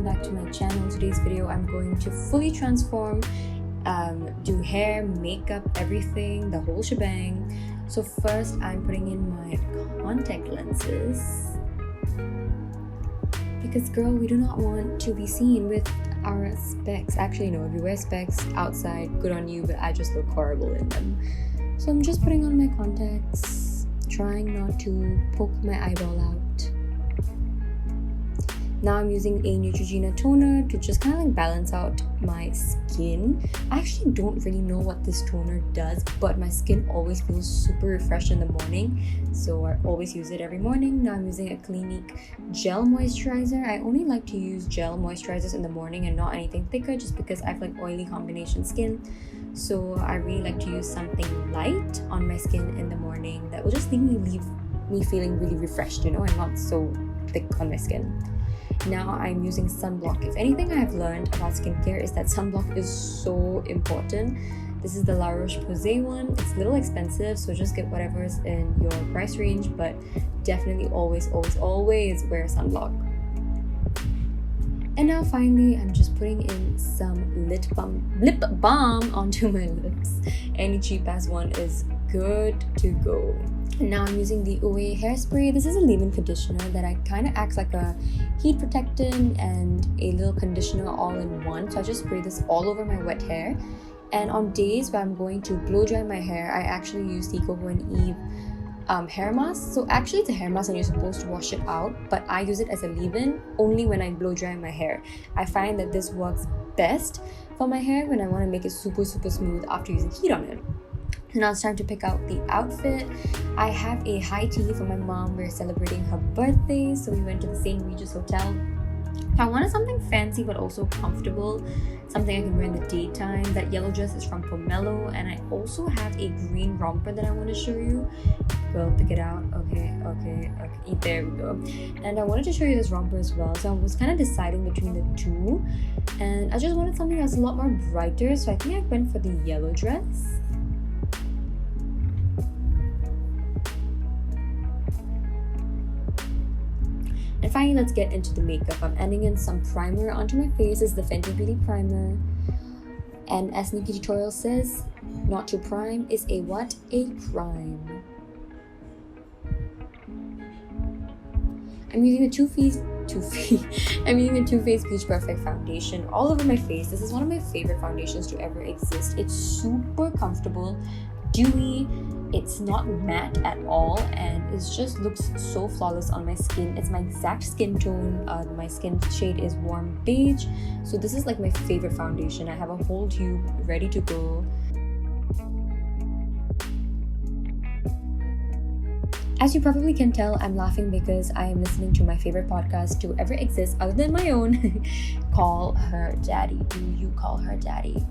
back to my channel. Today's video I'm going to fully transform, do hair, makeup, everything, the whole shebang. So first I'm putting in my contact lenses because girl, we do not want to be seen with our specs. Actually no, if you wear specs outside, good on you, but I just look horrible in them. So I'm just putting on my contacts, trying not to poke my eyeball out. Now I'm using a Neutrogena toner to just kind of like balance out my skin. I actually don't really know what this toner does, but my skin always feels super refreshed in the morning, so I always use it every morning. Now I'm using a Clinique gel moisturizer. I only like to use gel moisturizers in the morning and not anything thicker, just because I have like oily combination skin. So I really like to use something light on my skin in the morning that will just leave me feeling really refreshed, you know, and not so thick on my skin. Now I'm using sunblock. If anything I have learned about skincare is that sunblock is so important. This is the La Roche-Posay one. It's a little expensive, so just get whatever is in your price range, but definitely always wear sunblock. And now finally, I'm just putting in some lip balm onto my lips. Any cheap ass one is good to go. And now I'm using the Ouai hairspray. This is a leave-in conditioner that I kind of acts like a heat protectant and a little conditioner all in one. So I just spray this all over my wet hair. And on days where I'm going to blow dry my hair, I actually use the Coco and Eve hair mask. So actually it's a hair mask and you're supposed to wash it out, but I use it as a leave-in only when I blow dry my hair. I find that this works best for my hair when I want to make it super smooth after using heat on it. Now it's time to pick out the outfit. I have a high tea for my mom. We're celebrating her birthday, so we went to the St. Regis Hotel. I wanted something fancy but also comfortable, something I can wear in the daytime. That yellow dress is from Pomelo, and I also have a green romper that I want to show you. Girl, pick it out. Okay, there we go. And I wanted to show you this romper as well, so I was kind of deciding between the two, and I just wanted something that's a lot more brighter, so I think I went for the yellow dress. And finally, let's get into the makeup. I'm adding in some primer onto my face. This is the Fenty Beauty primer. And as Nikki tutorial says, not to prime is a what? A crime. I'm using the I'm using the Too Faced Peach Perfect foundation all over my face. This is one of my favorite foundations to ever exist. It's super comfortable, dewy. It's not matte at all, and it just looks so flawless on my skin. It's my exact skin tone. My skin shade is warm beige, so this is like my favorite foundation. I have a whole tube ready to go. As you probably can tell, I'm laughing because I am listening to my favorite podcast to ever exist other than my own. Call Her Daddy. Do you call her daddy?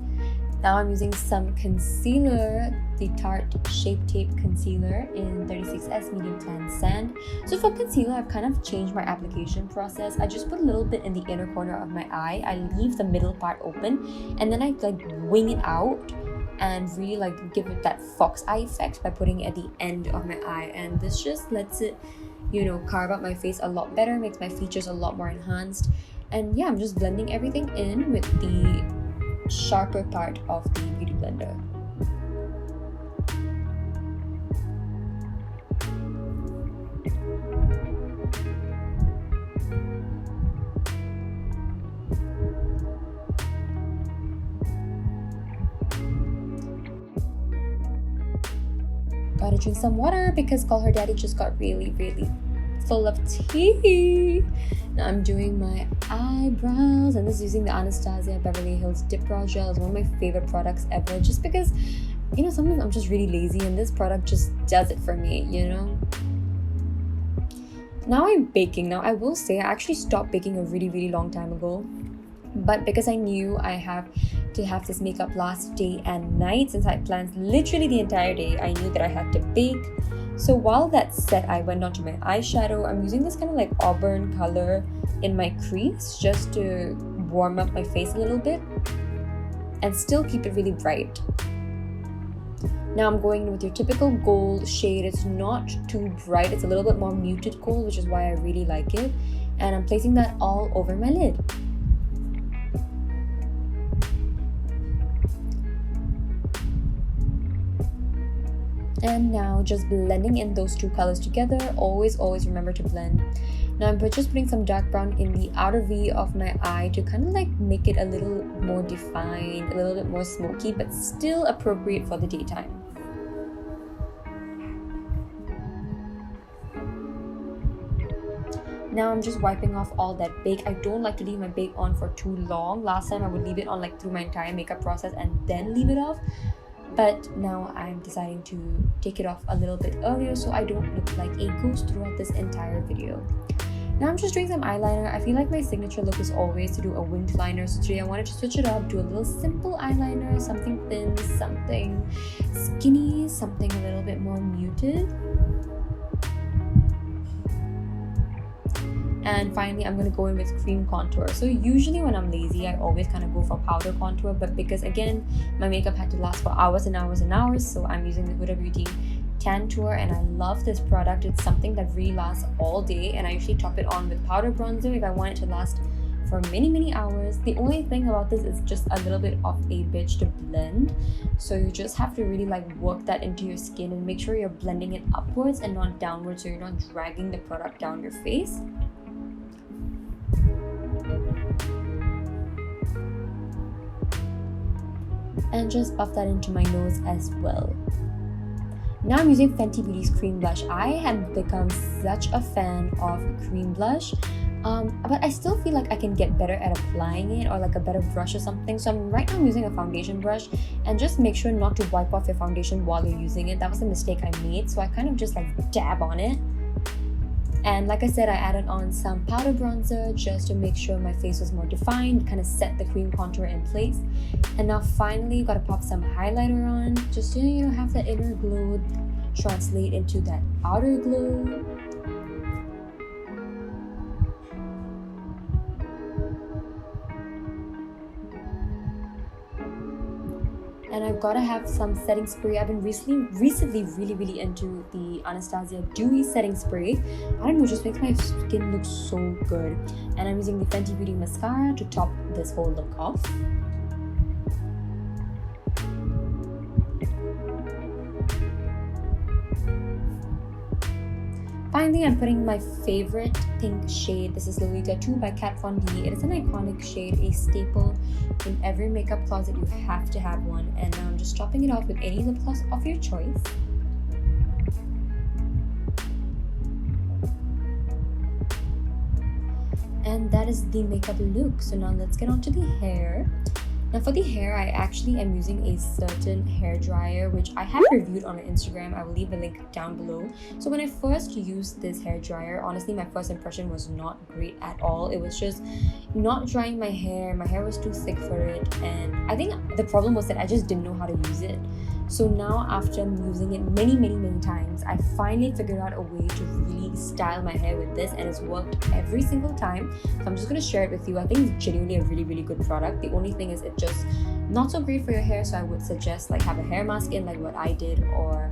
Now I'm using some concealer, the Tarte Shape Tape Concealer in 36S Medium Tan Sand. So for concealer, I've kind of changed my application process. I just put a little bit in the inner corner of my eye. I leave the middle part open, and then I like wing it out and really like give it that fox eye effect by putting it at the end of my eye. And this just lets it, you know, carve out my face a lot better, makes my features a lot more enhanced. And yeah, I'm just blending everything in with the sharper part of the beauty blender. Gotta drink some water because Call Her Daddy just got really full of tea. Now I'm doing my eyebrows, and this is using the Anastasia Beverly Hills Dip Brow Gel. It's one of my favorite products ever, just because, you know, sometimes I'm just really lazy and this product just does it for me, you know. Now I'm baking. Now I will say I actually stopped baking a really long time ago, but because I knew I have to have this makeup last day and night, since I planned literally the entire day, I knew that I had to bake. So while that's set, I went on to my eyeshadow. I'm using this kind of like auburn color in my crease just to warm up my face a little bit and still keep it really bright. Now I'm going in with your typical gold shade. It's not too bright. It's a little bit more muted gold, which is why I really like it. And I'm placing that all over my lid. And now just blending in those two colors together. Always remember to blend. Now I'm just putting some dark brown in the outer V of my eye to kind of like make it a little more defined, a little bit more smoky, but still appropriate for the daytime. Now I'm just wiping off all that bake. I don't like to leave my bake on for too long. Last time I would leave it on like through my entire makeup process and then leave it off. But now I'm deciding to take it off a little bit earlier so I don't look like a ghost throughout this entire video. Now I'm just doing some eyeliner. I feel like my signature look is always to do a winged liner. So today I wanted to switch it up, do a little simple eyeliner, something thin, something skinny, something a little bit more muted. And finally, I'm going to go in with cream contour. So usually when I'm lazy, I always kind of go for powder contour. But because again, my makeup had to last for hours and hours and hours, so I'm using the Huda Beauty Tan Tour, and I love this product. It's something that really lasts all day, and I usually top it on with powder bronzer if I want it to last for many hours. The only thing about this is just a little bit of a bitch to blend, so you just have to really like work that into your skin and make sure you're blending it upwards and not downwards, so you're not dragging the product down your face. And just buff that into my nose as well. Now I'm using Fenty Beauty's cream blush. I have become such a fan of cream blush, but I still feel like I can get better at applying it, or like a better brush or something. So right now I'm using a foundation brush, and just make sure not to wipe off your foundation while you're using it. That was a mistake I made, so I kind of just like dab on it. And like I said, I added on some powder bronzer just to make sure my face was more defined, kind of set the cream contour in place. And now finally, gotta pop some highlighter on, just to, you know, have that inner glow translate into that outer glow. And I've got to have some setting spray. I've been recently really into the Anastasia Dewy setting spray. I don't know, it just makes my skin look so good. And I'm using the Fenty Beauty mascara to top this whole look off. Finally, I'm putting my favorite pink shade. This is Lolita 2 by Kat Von D. It is an iconic shade, a staple in every makeup closet. You have to have one. And now I'm just topping it off with any lip gloss of your choice. And that is the makeup look. So now let's get on to the hair. Now for the hair, I actually am using a certain hair dryer, which I have reviewed on my Instagram. I will leave the link down below. So when I first used this hair dryer, honestly, my first impression was not great at all. It was just not drying my hair. My hair was too thick for it. And I think the problem was that I just didn't know how to use it. So now after using it many times, I finally figured out a way to really style my hair with this, and it's worked every single time. So I'm just going to share it with you. I think it's genuinely a really good product. The only thing is it just not so great for your hair, so I would suggest like have a hair mask in like what I did, or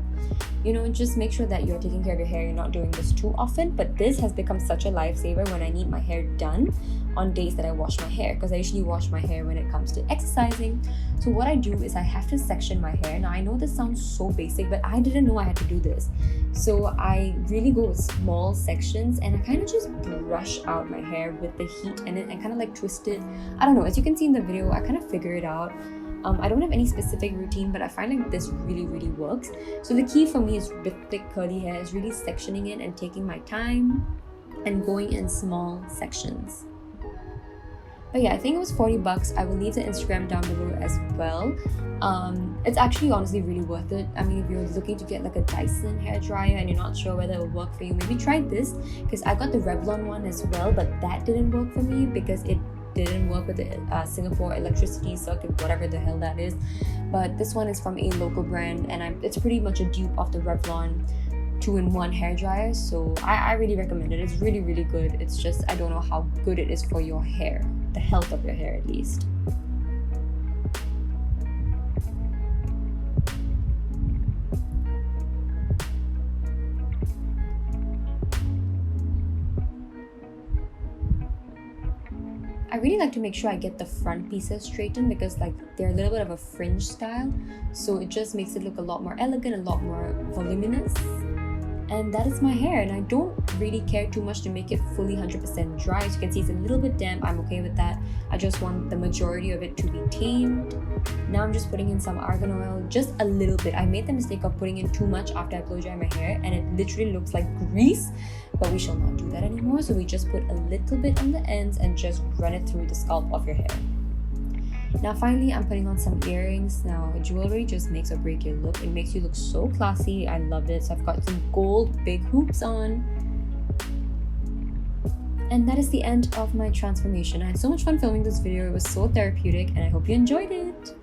you know, just make sure that you're taking care of your hair. You're not doing this too often, but this has become such a lifesaver when I need my hair done on days that I wash my hair, because I usually wash my hair when it comes to exercising. So what I do is I have to section my hair. Now I know this sounds so basic, but I didn't know I had to do this. So I really go with small sections, and I kind of just brush out my hair with the heat in it and kind of like twist it. I don't know, as you can see in the video, I kind of figure it out. I don't have any specific routine, but I find like this really works. So the key for me is with thick curly hair is really sectioning it and taking my time and going in small sections. But yeah, I think it was $40. I will leave the Instagram down below as well. It's actually honestly really worth it. I mean, if you're looking to get like a Dyson hair dryer and you're not sure whether it will work for you, maybe try this, because I got the Revlon one as well, but that didn't work for me because it didn't work with the Singapore electricity circuit, whatever the hell that is. But this one is from a local brand, and it's pretty much a dupe of the Revlon 2-in-1 hair dryer. So I really recommend it. It's really good. It's just I don't know how good it is for your hair, the health of your hair at least. I really like to make sure I get the front pieces straightened because like they're a little bit of a fringe style, so it just makes it look a lot more elegant, a lot more voluminous. And that is my hair, and I don't really care too much to make it fully 100% dry. As you can see, it's a little bit damp. I'm okay with that. I just want the majority of it to be tamed. Now I'm just putting in some argan oil, just a little bit. I made the mistake of putting in too much after I blow dry my hair, and it literally looks like grease, but we shall not do that anymore. So we just put a little bit on the ends and just run it through the scalp of your hair. Now finally, I'm putting on some earrings. Now jewelry just makes or break your look. It makes you look so classy. I love it. So I've got some gold big hoops on. And that is the end of my transformation. I had so much fun filming this video. It was so therapeutic, and I hope you enjoyed it.